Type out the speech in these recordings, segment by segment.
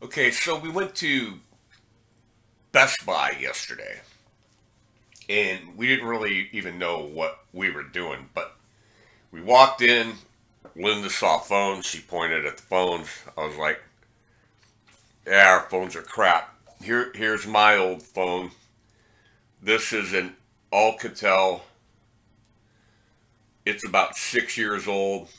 Okay, so we went to Best Buy yesterday, and we didn't really even know what we were doing, but we walked in. Linda saw phones. She pointed at the phones. I was like, "Yeah, our phones are crap. Here's my old phone. This is an Alcatel. It's about 6 years old.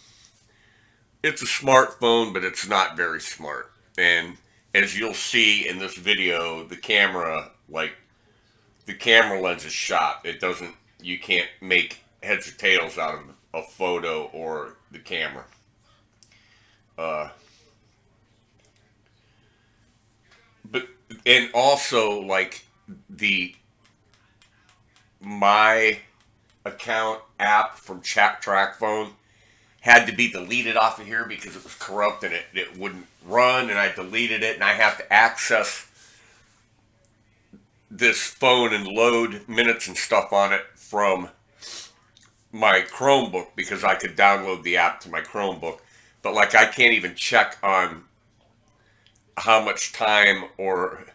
It's a smartphone, but it's not very smart. And as you'll see in this video, the camera lens is shot. It doesn't. You can't make heads or tails out of a photo or the camera. Uh, but and also like the my account app from Chat Track Phone had to be deleted off of here because it was corrupt and it wouldn't run, and I deleted it, and I have to access this phone and load minutes and stuff on it from my Chromebook because I could download the app to my Chromebook. But like I can't even check on how much time or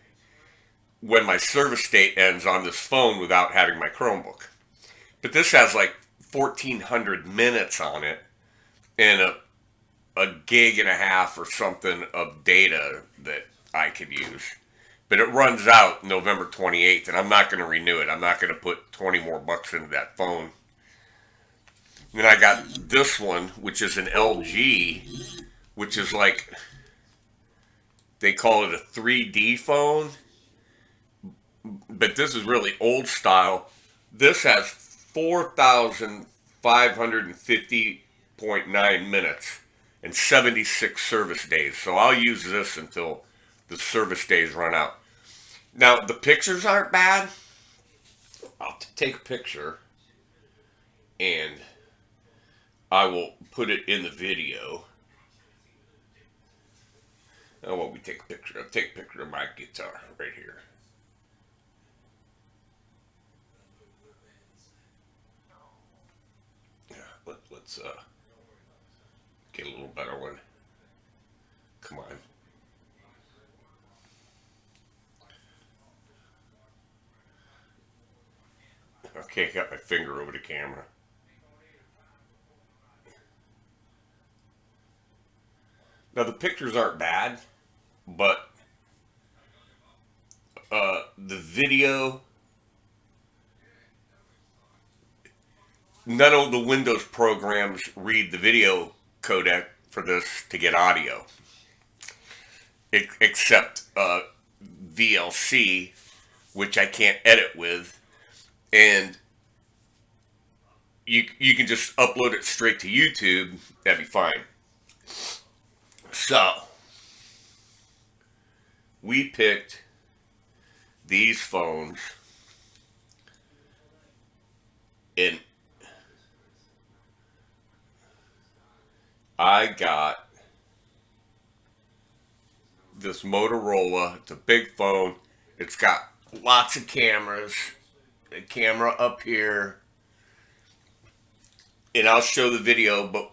when my service date ends on this phone without having my Chromebook. But this has like 1,400 minutes on it and a gig and a half or something of data that I could use. But it runs out November 28th, and I'm not going to renew it. I'm not going to put 20 more bucks into that phone. And then I got this one, which is an LG, which is like, they call it a 3D phone, but this is really old style. This has 4,550.9 minutes and 76 service days. So I'll use this until the service days run out. Now, the pictures aren't bad. I'll take a picture and I will put it in the video. Now, what we take a picture? I'll take a picture of my guitar right here. Yeah, let's get a little better one. Come on. Okay, I got my finger over the camera. Now the pictures aren't bad, but the video, none of the Windows programs read the video codec for this to get audio, except VLC, which I can't edit with, and you can just upload it straight to YouTube. That'd be fine. So we picked these phones, and I got this Motorola. It's a big phone. It's got lots of cameras. A camera up here, and I'll show the video. But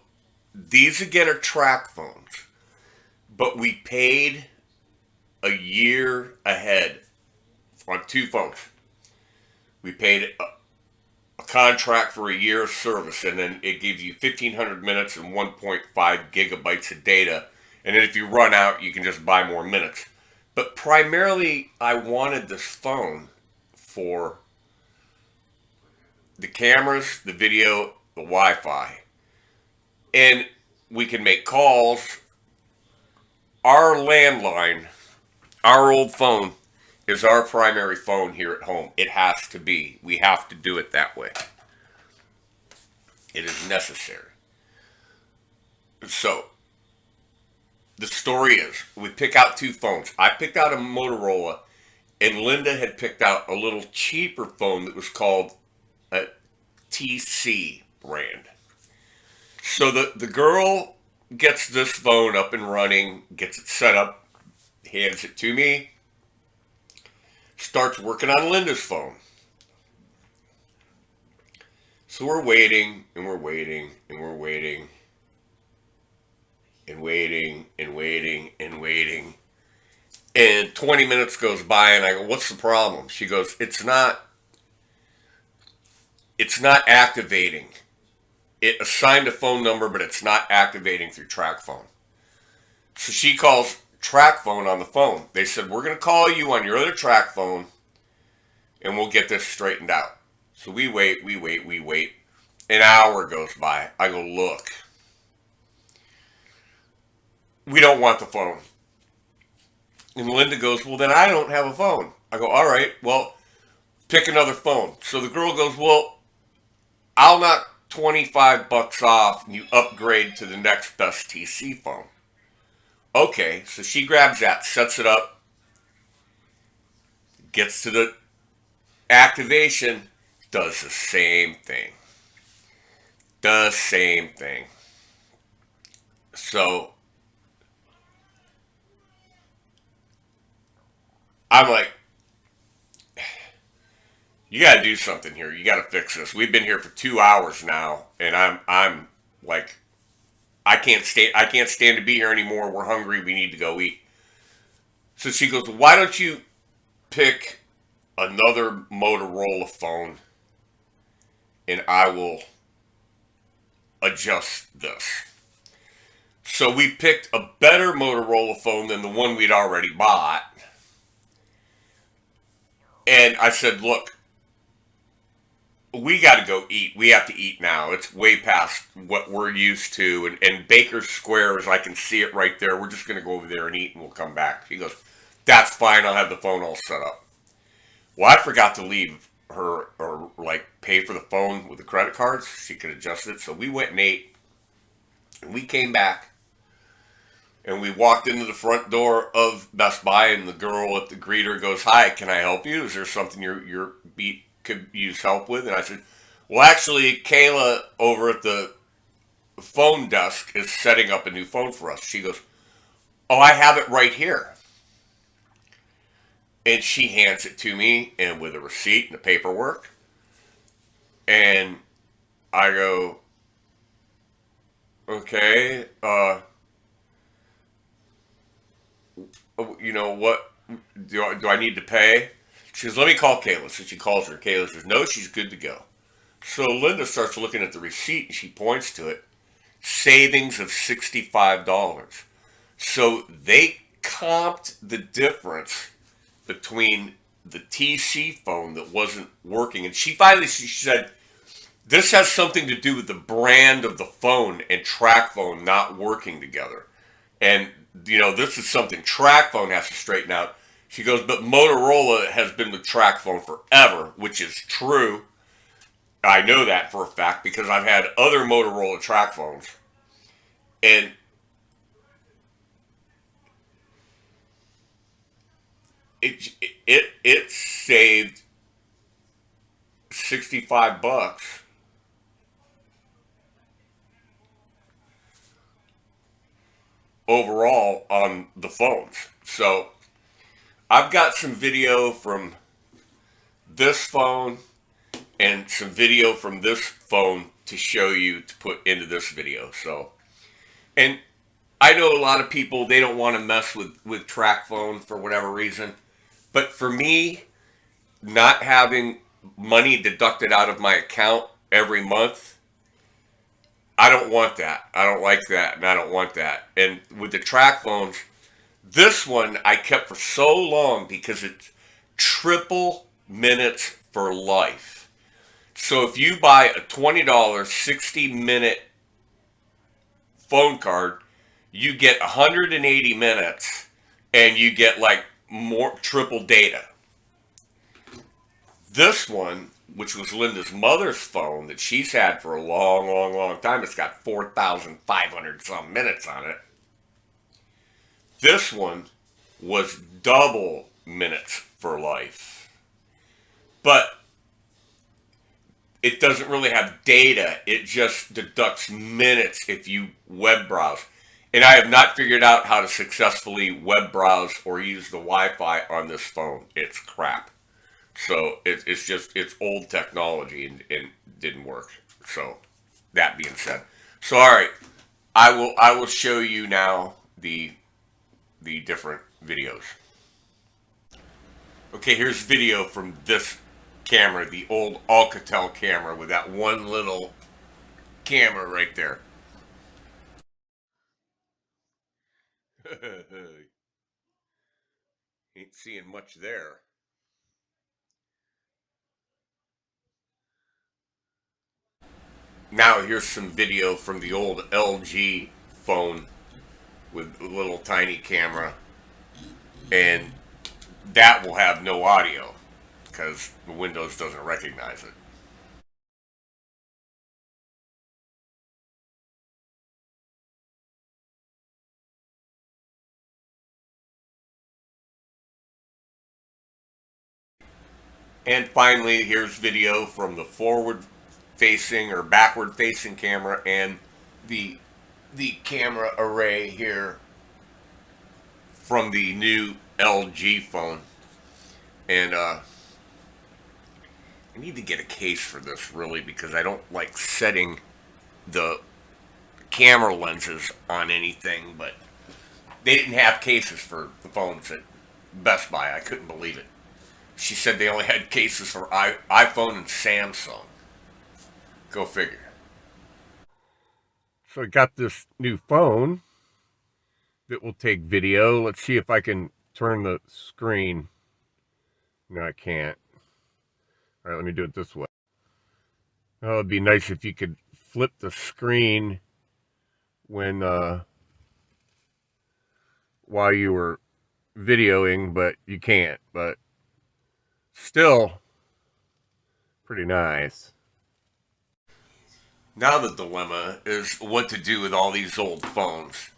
these again are track phones. But we paid a year ahead on two phones. We paid a contract for a year of service, and then it gives you 1,500 minutes and 1.5 gigabytes of data. And then if you run out, you can just buy more minutes. But primarily, I wanted this phone for the cameras, the video, the Wi-Fi, and we can make calls. Our landline, our old phone, is our primary phone here at home. It has to be. We have to do it that way. It is necessary. So, the story is, we pick out two phones. I picked out a Motorola, and Linda had picked out a little cheaper phone that was called a TC brand. So the girl gets this phone up and running, gets it set up, hands it to me, starts working on Linda's phone. So we're waiting and we're waiting and we're waiting and waiting and waiting and waiting. 20 minutes goes by and I go, what's the problem? She goes, it's not activating. It assigned a phone number, but it's not activating through TracFone. So she calls TracFone on the phone. They said, we're going to call you on your other TracFone and we'll get this straightened out. So we wait. An hour goes by. I go, look, we don't want the phone. And Linda goes, well, then I don't have a phone. I go, all right, well, pick another phone. So the girl goes, well, I'll knock $25 off and you upgrade to the next best TC phone. Okay, so she grabs that, sets it up, gets to the activation, does the same thing. So I'm like, you got to do something here. You got to fix this. We've been here for 2 hours now, and I'm like, I can't stand to be here anymore. We're hungry. We need to go eat. So she goes, why don't you pick another Motorola phone, and I will adjust this. So we picked a better Motorola phone than the one we'd already bought. And I said, look, we got to go eat. We have to eat now. It's way past what we're used to. And Baker's Square, as I can see it right there, we're just going to go over there and eat and we'll come back. She goes, that's fine. I'll have the phone all set up. Well, I forgot to leave her or like pay for the phone with the credit cards. She could adjust it. So we went and ate. And we came back. And we walked into the front door of Best Buy, and the girl at the greeter goes, hi, can I help you? Is there something your beat could use help with? And I said, well, actually, Kayla over at the phone desk is setting up a new phone for us. She goes, oh, I have it right here. And she hands it to me, and with a receipt and the paperwork. And I go, okay, you know, what do I need to pay? She says, let me call Kayla. So she calls her. Kayla says, no, she's good to go. So Linda starts looking at the receipt and she points to it. Savings of $65. So they comped the difference between the TC phone that wasn't working. And she said, this has something to do with the brand of the phone and TracFone not working together. And you know, this is something TracFone has to straighten out. She goes, but Motorola has been with TracFone forever, which is true. I know that for a fact because I've had other Motorola TracFones. And it saved $65 overall on the phones. So I've got some video from this phone and some video from this phone to show you to put into this video. So, and I know a lot of people, they don't want to mess with TracFone for whatever reason. But for me, not having money deducted out of my account every month, I don't want that. I don't like that, and I don't want that. And with the TracFones, this one I kept for so long because it's triple minutes for life. So if you buy a $20 60-minute phone card, you get 180 minutes, and you get like more triple data. This one, which was Linda's mother's phone that she's had for a long time. It's got 4,500 some minutes on it. This one was double minutes for life. But it doesn't really have data. It just deducts minutes if you web browse. And I have not figured out how to successfully web browse or use the Wi-Fi on this phone. It's crap. So it's old technology and didn't work. So that being said, so all right, I will show you now the different videos. Okay, here's video from this camera, the old Alcatel camera with that one little camera right there. Ain't seeing much there. Now here's some video from the old LG phone with a little tiny camera, and that will have no audio because the Windows doesn't recognize it. And finally, here's video from the forward facing or backward facing camera and the camera array here from the new LG phone. And I need to get a case for this really because I don't like setting the camera lenses on anything, but they didn't have cases for the phones at Best Buy. I couldn't believe it. She said they only had cases for iPhone and Samsung. Go figure. So I got this new phone that will take video. Let's see if I can turn the screen. No, I can't. All right, let me do it this way. Oh, it'd be nice if you could flip the screen when while you were videoing, but you can't. But still, pretty nice. Now the dilemma is what to do with all these old phones.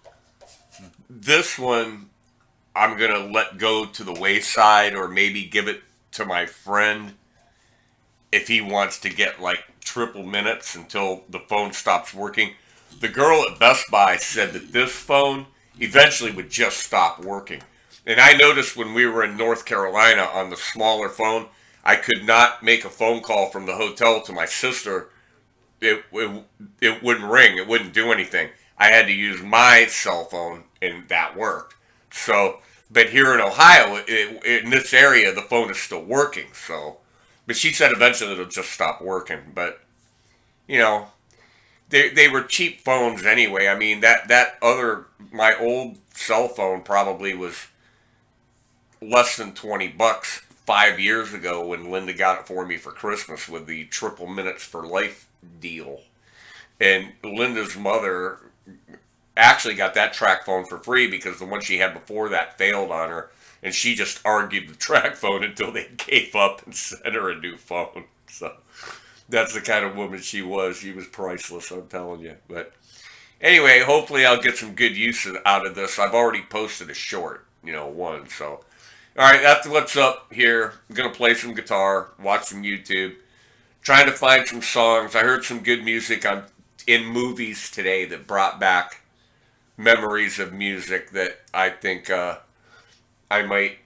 This one I'm going to let go to the wayside or maybe give it to my friend if he wants to get like triple minutes until the phone stops working. The girl at Best Buy said that this phone eventually would just stop working. And I noticed when we were in North Carolina on the smaller phone, I could not make a phone call from the hotel to my sister. It wouldn't ring. It wouldn't do anything. I had to use my cell phone, and that worked. So, but here in Ohio, in this area, the phone is still working. So, but she said eventually it'll just stop working. But you know, they were cheap phones anyway. I mean that other my old cell phone probably was less than $20 5 years ago when Linda got it for me for Christmas with the triple minutes for life deal. And Linda's mother actually got that track phone for free because the one she had before that failed on her. And she just argued the track phone until they gave up and sent her a new phone. So that's the kind of woman she was. She was priceless, I'm telling you. But anyway, hopefully I'll get some good use out of this. I've already posted a short, one. So, all right, that's what's up here. I'm going to play some guitar, watch some YouTube, trying to find some songs. I heard some good music in movies today that brought back memories of music that I think I might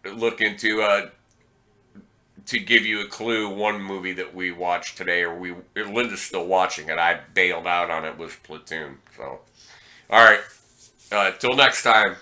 look into to give you a clue. One movie that we watched today, or Linda's still watching it. I bailed out on it, was Platoon. So, all right, till next time.